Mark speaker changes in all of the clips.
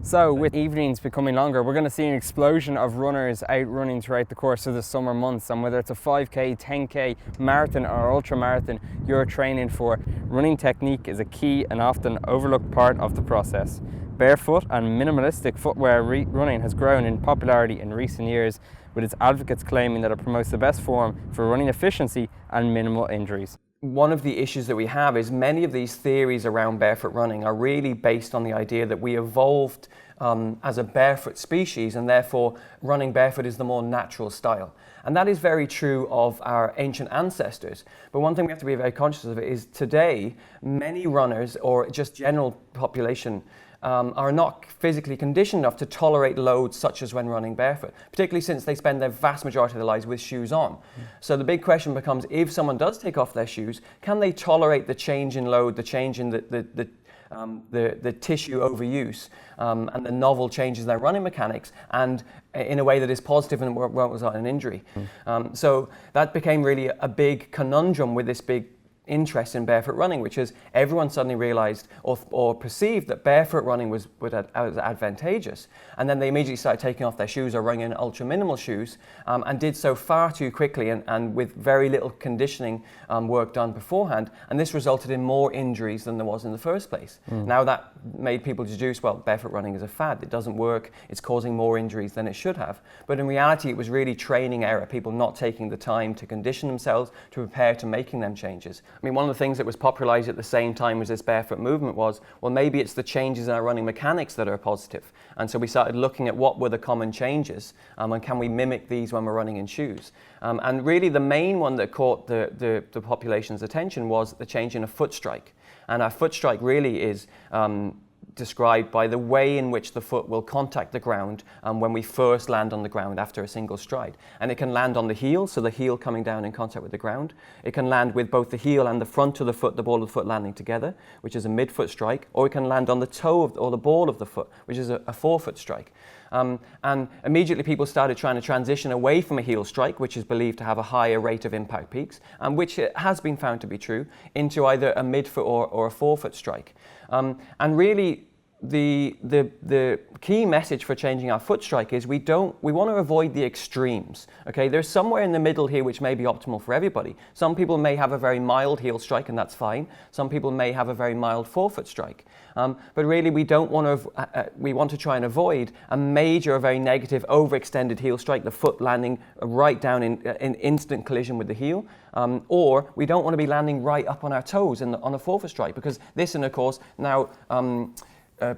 Speaker 1: So with evenings becoming longer, we're going to see an explosion of runners out running throughout the course of the summer months. And whether it's a 5K, 10K, marathon or ultra marathon you're training for, running technique is a key and often overlooked part of the process. Barefoot and minimalistic footwear running has grown in popularity in recent years, with its advocates claiming that it promotes the best form for running efficiency and minimal injuries.
Speaker 2: One of the issues that we have is many of these theories around barefoot running are really based on the idea that we evolved as a barefoot species, and therefore running barefoot is the more natural style. And that is very true of our ancient ancestors. But one thing we have to be very conscious of is today, many runners, or just general population, are not physically conditioned enough to tolerate loads such as when running barefoot, particularly since they spend their vast majority of their lives with shoes on. So the big question becomes, if someone does take off their shoes, can they tolerate the change in load, the change in the tissue overuse, and the novel changes in their running mechanics, and in a way that is positive and won't result in an injury. So that became really a big conundrum with this big interest in barefoot running, which is everyone suddenly realized or perceived that barefoot running was advantageous, and then they immediately started taking off their shoes or running in ultra minimal shoes, and did so far too quickly and with very little conditioning work done beforehand, and this resulted in more injuries than there was in the first place. Now that made people deduce, well, barefoot running is a fad, it doesn't work, it's causing more injuries than it should have. But in reality it was really training error, people not taking the time to condition themselves to prepare to making them changes. I mean, one of the things that was popularized at the same time as this barefoot movement was, well, maybe it's the changes in our running mechanics that are positive. And so we started looking at what were the common changes, and can we mimic these when we're running in shoes. And really the main one that caught the population's attention was the change in a foot strike. And our foot strike really is described by the way in which the foot will contact the ground when we first land on the ground after a single stride. And it can land on the heel, so the heel coming down in contact with the ground. It can land with both the heel and the front of the foot, the ball of the foot landing together, which is a midfoot strike, or it can land on the toe or the ball of the foot, which is a forefoot strike. And immediately people started trying to transition away from a heel strike, which is believed to have a higher rate of impact peaks, and which has been found to be true, into either a midfoot or a forefoot strike. And really, the key message for changing our foot strike is we want to avoid the extremes. Okay, there's somewhere in the middle here which may be optimal for everybody. Some people may have a very mild heel strike, and that's fine. Some people may have a very mild forefoot strike. But really, we want to try and avoid a major or very negative overextended heel strike, the foot landing right down in instant collision with the heel. Or we don't want to be landing right up on our toes on a forefoot strike, because this, and of course, now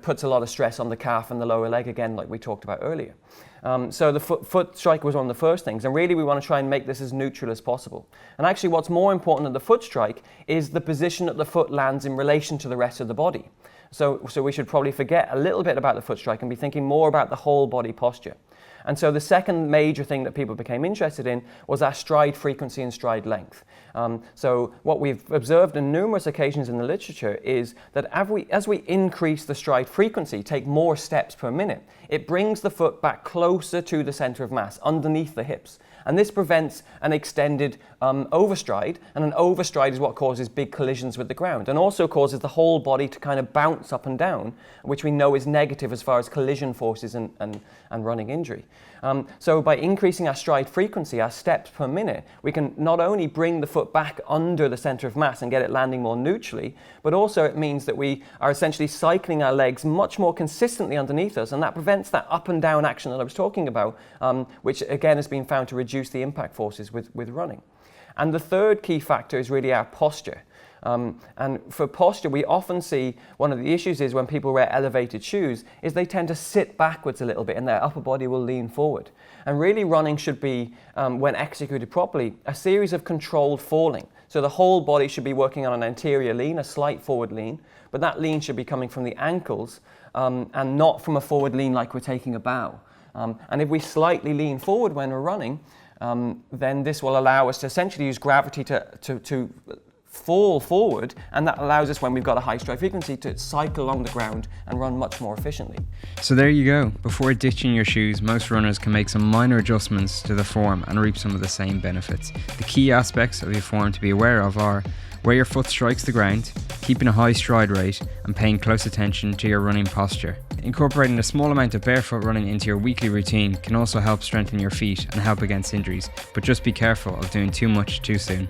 Speaker 2: puts a lot of stress on the calf and the lower leg again, like we talked about earlier. So the foot strike was one of the first things, and really we want to try and make this as neutral as possible. And actually what's more important than the foot strike is the position that the foot lands in relation to the rest of the body. So we should probably forget a little bit about the foot strike and be thinking more about the whole body posture. And so the second major thing that people became interested in was our stride frequency and stride length. So what we've observed on numerous occasions in the literature is that as we increase the stride frequency, take more steps per minute, it brings the foot back closer to the center of mass, underneath the hips. And this prevents an extended overstride, and an overstride is what causes big collisions with the ground, and also causes the whole body to kind of bounce up and down, which we know is negative as far as collision forces and running injury. So by increasing our stride frequency, our steps per minute, we can not only bring the foot back under the center of mass and get it landing more neutrally, but also it means that we are essentially cycling our legs much more consistently underneath us, and that prevents that up and down action that I was talking about, which again has been found to reduce the impact forces with running. And the third key factor is really our posture. And for posture, we often see one of the issues is when people wear elevated shoes is they tend to sit backwards a little bit and their upper body will lean forward. And really running should be, when executed properly, a series of controlled falling. So the whole body should be working on an anterior lean, a slight forward lean, but that lean should be coming from the ankles and not from a forward lean like we're taking a bow. And if we slightly lean forward when we're running, then this will allow us to essentially use gravity to fall forward, and that allows us, when we've got a high stride frequency, to cycle along the ground and run much more efficiently.
Speaker 1: So there you go. Before ditching your shoes, most runners can make some minor adjustments to the form and reap some of the same benefits. The key aspects of your form to be aware of are where your foot strikes the ground, keeping a high stride rate, and paying close attention to your running posture. Incorporating a small amount of barefoot running into your weekly routine can also help strengthen your feet and help against injuries, but just be careful of doing too much too soon.